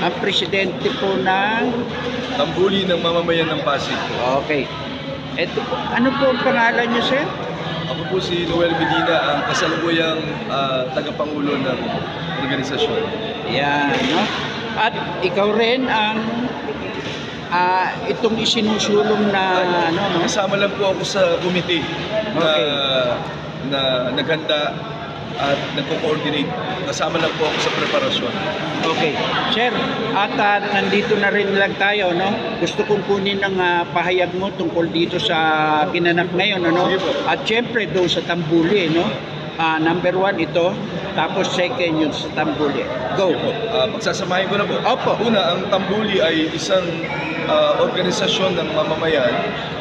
Ang presidente po ng... Tambuli ng mamamayan ng Pasig. Okay. Ito po, ano po ang pangalan niyo, sir? Ako po si Noel Medina, ang kasalukuyang tagapangulo ng organisasyon. Yan, no? At ikaw rin ang itong isinusulong na ano, no? Kasama lang po ako sa committee Okay. na naghanda at nagko-coordinate. Kasama lang po ako sa preparasyon. Okay. Sir, at nandito na rin lang tayo, no? Gusto kong kunin ng pahayag mo tungkol dito sa ginanap ngayon, ano? Sige po. At syempre doon sa Tambuli, no? Number 1 ito, tapos second yun sa Tambuli. Go. Sige po. Pagsasamahin ko na po. Opo. Una, ang Tambuli ay isang organisasyon ng mamamayan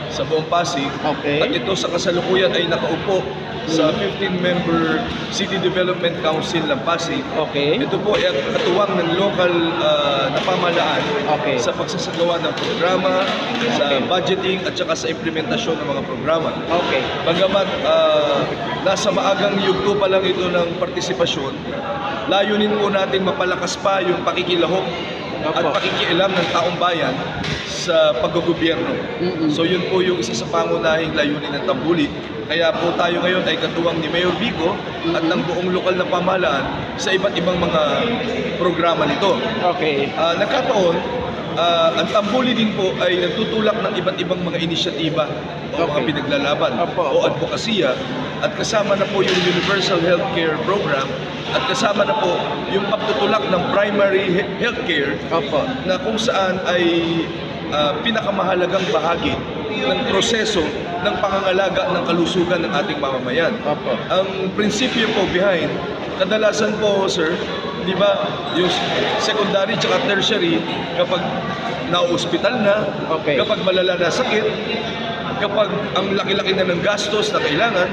sa buong Pasig. Okay. At ito sa kasalukuyan ay nakaupo sa 15-member City Development Council ng Pasig. Okay. Ito po ay ang katuwang ng local na pamahalaan Okay. sa pagsasagawa ng programa, sa Okay. budgeting at saka sa implementasyon ng mga programa. Okay. Bagamat nasa maagang yugto pa lang ito ng partisipasyon, layunin po natin mapalakas pa yung pakikilahok at Opo. pakikialam ng taong bayan sa paggogobyerno. So yun po yung isa sa pangunahing layunin ng Tambuli. Kaya po tayo ngayon ay katuwang ni Mayor Vico at ng buong lokal na pamahalaan sa iba't ibang mga programa nito. Okay. Nagkataon, ang Tambuli din po ay nagtutulak ng iba't ibang mga inisyatiba o mga Okay. pinaglalaban Opo, o opo. advokasya, at kasama na po yung Universal Healthcare Program at kasama na po yung pagtutulak ng primary healthcare Opo. na kung saan ay pinakamahalagang bahagi ng proseso ng pangangalaga ng kalusugan ng ating mamamayan. Opo. Ang prinsipyo po behind, kadalasan po, sir, di ba, yung secondary tsaka tertiary, kapag na-hospital na, Okay. kapag malala na sakit, kapag ang laki-laki na ng gastos na kailangan,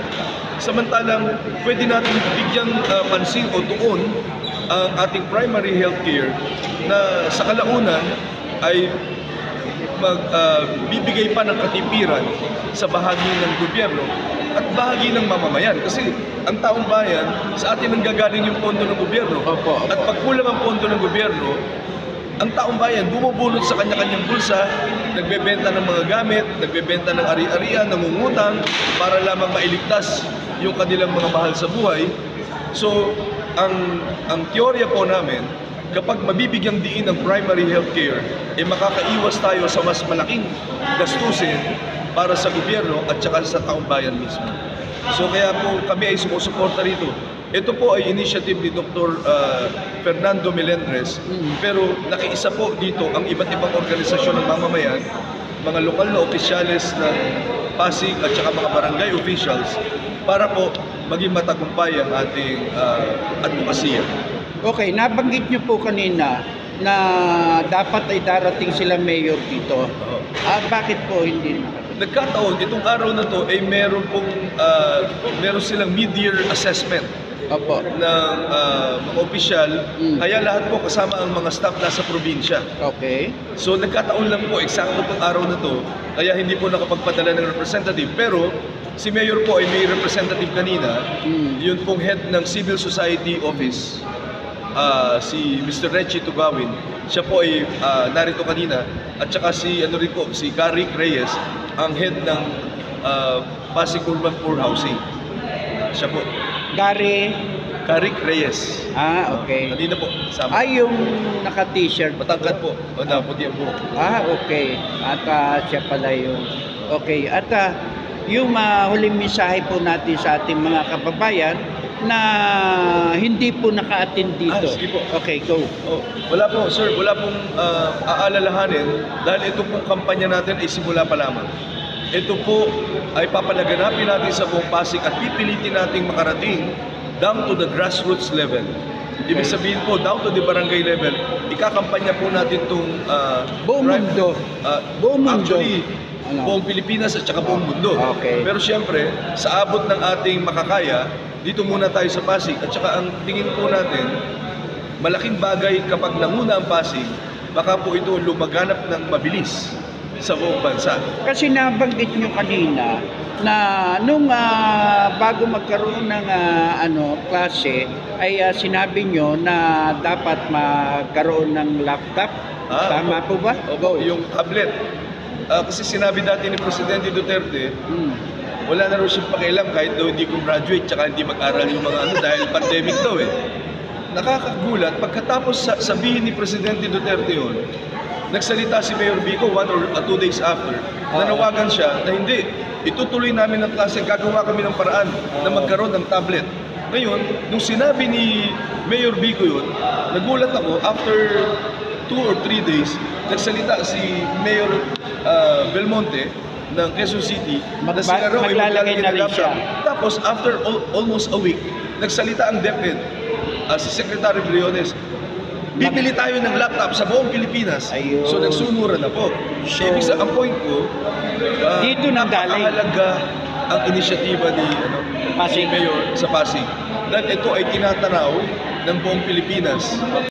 samantalang pwede natin bigyang pansin o tuon ang ating primary healthcare na sa kalaunan ay bibigay pa ng katipiran sa bahagi ng gobyerno at bahagi ng mamamayan. Kasi ang taong bayan, sa atin ang gagaling yung pondo ng gobyerno. Opo, opo. At pag kulang ang pondo ng gobyerno, ang taong bayan bumubulot sa kanya-kanyang bulsa, nagbebenta ng mga gamit, nagbebenta ng ari-arian, nangungutang para lamang mailigtas yung kanilang mga mahal sa buhay. So, ang teorya po namin, kapag mabibigyang diin ang primary healthcare, makakaiwas tayo sa mas malaking gastusin para sa gobyerno at saka sa taong bayan mismo. So kaya po kami ay sumusuporta rito. Ito po ay initiative ni Dr. Fernando Melendres, pero nakiisa po dito ang iba't ibang organisasyon ng mamamayan, mga lokal na opisyales ng Pasig at saka mga barangay officials para po maging matagumpay ang ating advokasya. Okay, nabanggit niyo po kanina na dapat ay darating sila mayor dito. Bakit po hindi nakarating? Nagkataon, itong araw na to ay meron silang mid-year assessment Opo. ng mga opisyal, kaya lahat po kasama ang mga staff nasa probinsya. Okay. So nagkataon lang po, eksakto pong araw na to, kaya hindi po nakapagpadala ng representative. Pero si Mayor po ay may representative kanina, yun pong head ng Civil Society Office, si Mr. Reggie Tugawin. Siya po ay narito kanina, at saka si Caric Reyes, ang head ng Pasig Urban Poor Housing. Siya po. Caric Reyes. Okay. Kanina po, sama. Yung naka-t-shirt. Matangkad po, o naputi ang buhok. Okay. At siya pala yung... Okay. At yung huling mensahe po natin sa ating mga kababayan na hindi po naka-attend dito. Sige po. Okay, go. Wala po, sir. Wala pong aalalahanin dahil ito pong kampanya natin ay simula pa lamang. Ito po ay papalaganapin natin sa buong Pasig at pipilitin nating makarating down to the grassroots level. Ibig sabihin po, down to the barangay level, ikakampanya po natin itong Buong mundo. Buong mundo. Actually, buong Pilipinas at saka buong mundo. Okay. Pero siyempre, sa abot ng ating makakaya, dito muna tayo sa Pasig. At saka ang tingin po natin, malaking bagay kapag nanguna ang Pasig, baka po ito lumaganap ng mabilis. sa buong bansa. Kasi nabanggit nyo kanina na nung bago magkaroon ng klase ay sinabi nyo na dapat magkaroon ng laptop. Tama po ba? Opo, yung tablet. Kasi sinabi dati ni Presidente Duterte, wala na raw siyang pakialam kahit daw hindi graduate tsaka hindi mag-aral yung mga dahil pandemic daw eh. Nakakagulat, pagkatapos sabihin ni Presidente Duterte yun, nagsalita si Mayor Vico 1 or 2 days after, nanawagan siya na hindi, itutuloy namin ang klase, gagawa kami ng paraan na magkaroon ng tablet. Ngayon, nung sinabi ni Mayor Vico yun, nagulat ako, after 2 or 3 days, nagsalita si Mayor Belmonte ng Quezon City na sila raw ay maglalagay ng laptop. Tapos after almost a week, nagsalita ang DepEd, si Secretary Briones, bibili tayo ng laptop sa buong Pilipinas. Ayun. So nagsunura na po. So, ibig sabihin, ang point ko, dito nanggaling napakahalaga ang inisyatiba ni Pasig. Mayor sa Pasig. Dahil ito ay tinatanaw ng buong Pilipinas.